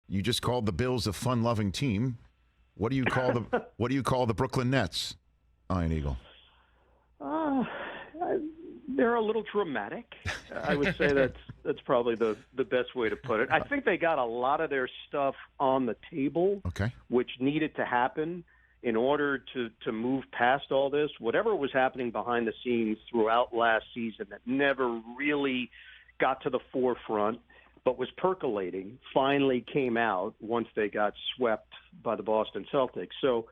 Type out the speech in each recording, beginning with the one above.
You just called the Bills a fun-loving team. What do you call the Brooklyn Nets, Iron Eagle? They're a little dramatic. I would say that's probably the best way to put it. I think they got a lot of their stuff on the table, which needed to happen in order to move past all this. Whatever was happening behind the scenes throughout last season that never really got to the forefront but was percolating finally came out once they got swept by the Boston Celtics. So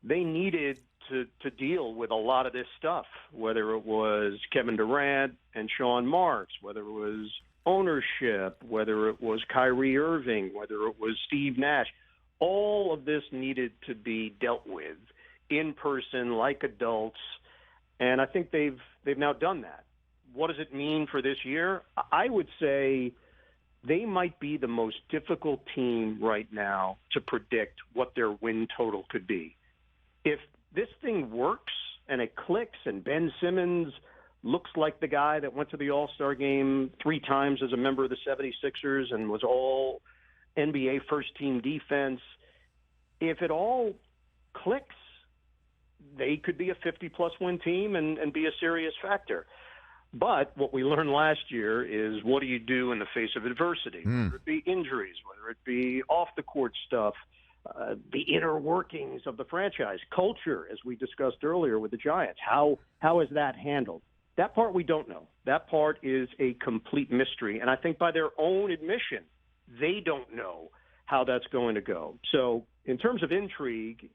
they needed to deal with a lot of this stuff, whether it was Kevin Durant and Sean Marks, whether it was ownership, whether it was Kyrie Irving, whether it was Steve Nash. All of this needed to be dealt with in person like adults, and I think they've now done that. What does it mean for this year? I would say they might be the most difficult team right now to predict what their win total could be. If this thing works and it clicks and Ben Simmons looks like the guy that went to the All-Star game 3 times as a member of the 76ers and was all NBA first-team defense, if it all clicks, they could be a 50-plus win team and be a serious factor. But what we learned last year is what do you do in the face of adversity, whether it be injuries, whether it be off-the-court stuff, the inner workings of the franchise, culture, as we discussed earlier with the Giants. How is that handled? That part we don't know. That part is a complete mystery. And I think by their own admission, they don't know how that's going to go. So in terms of intrigue,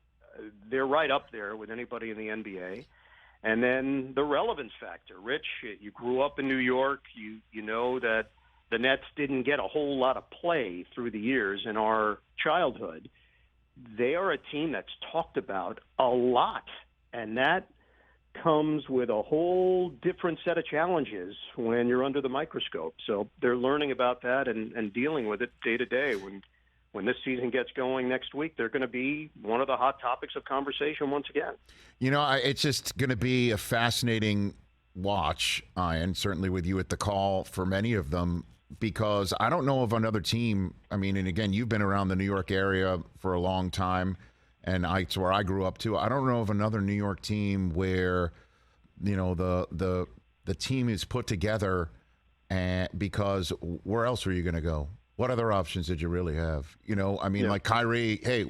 they're right up there with anybody in the NBA. And then the relevance factor. Rich, you grew up in New York. You know that the Nets didn't get a whole lot of play through the years in our childhood. They are a team that's talked about a lot, and that comes with a whole different set of challenges when you're under the microscope. So they're learning about that and dealing with it day to day. When this season gets going next week, they're going to be one of the hot topics of conversation once again. You know, it's just going to be a fascinating watch, Ian, certainly with you at the call for many of them, because I don't know of another team. I mean, and again, you've been around the New York area for a long time, and it's where I grew up too. I don't know of another New York team where, you know, the team is put together, and because where else are you going to go? What other options did you really have? You know, I mean, like Kyrie, hey,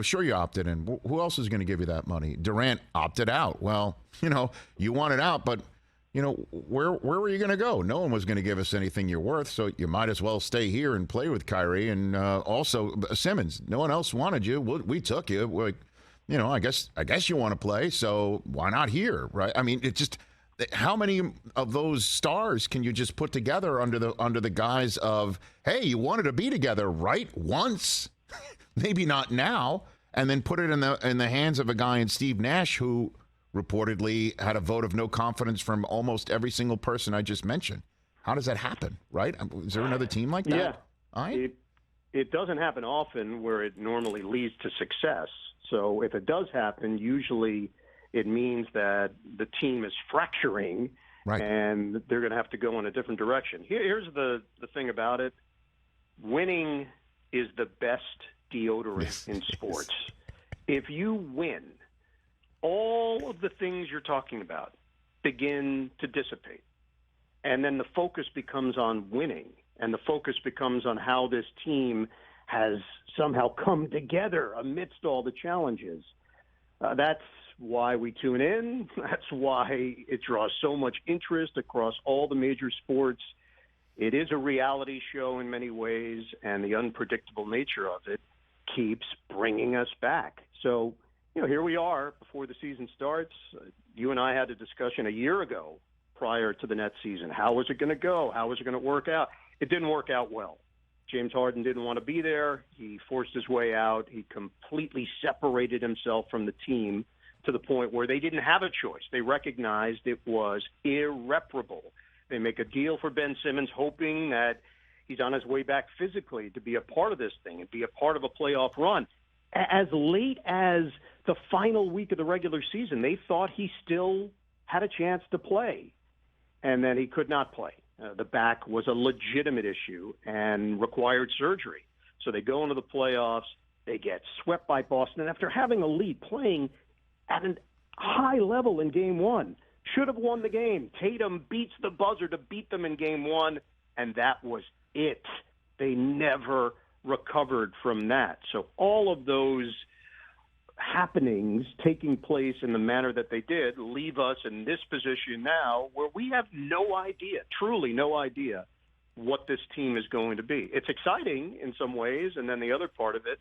sure you opted in. Who else is going to give you that money? Durant opted out. Well, you know, you wanted out, but, you know, where were you going to go? No one was going to give us anything you're worth, so you might as well stay here and play with Kyrie. And also Simmons, no one else wanted you. We took you. Like, you know, I guess you want to play, so why not here, right? I mean, it just – how many of those stars can you just put together under the guise of, hey, you wanted to be together, right? Once, maybe not now, and then put it in the hands of a guy in Steve Nash who reportedly had a vote of no confidence from almost every single person I just mentioned. How does that happen, right? Is there another team like that? Yeah, it doesn't happen often where it normally leads to success. So if it does happen, usually it means that the team is fracturing, right, and they're going to have to go in a different direction. Here's the thing about it. Winning is the best deodorant in sports. If you win, all of the things you're talking about begin to dissipate. And then the focus becomes on winning, and the focus becomes on how this team has somehow come together amidst all the challenges. That's why we tune in. That's why it draws so much interest across all the major sports. It is a reality show in many ways, and the unpredictable nature of it keeps bringing us back. So, you know, here we are before the season starts. You and I had a discussion a year ago prior to the Nets season. How was it going to go? How was it going to work out? It didn't work out well. James Harden didn't want to be there. He forced his way out. He completely separated himself from the team to the point where they didn't have a choice. They recognized it was irreparable. They make a deal for Ben Simmons, hoping that he's on his way back physically to be a part of this thing and be a part of a playoff run. As late as the final week of the regular season, they thought he still had a chance to play, and then he could not play. The back was a legitimate issue and required surgery. So they go into the playoffs. They get swept by Boston. And after having a lead, playing at a high level in Game 1, should have won the game. Tatum beats the buzzer to beat them in Game 1, and that was it. They never recovered from that. So all of those happenings taking place in the manner that they did leave us in this position now where we have no idea, truly no idea, what this team is going to be. It's exciting in some ways, and then the other part of it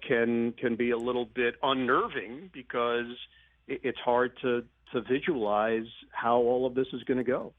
can be a little bit unnerving because it's hard to visualize how all of this is going to go.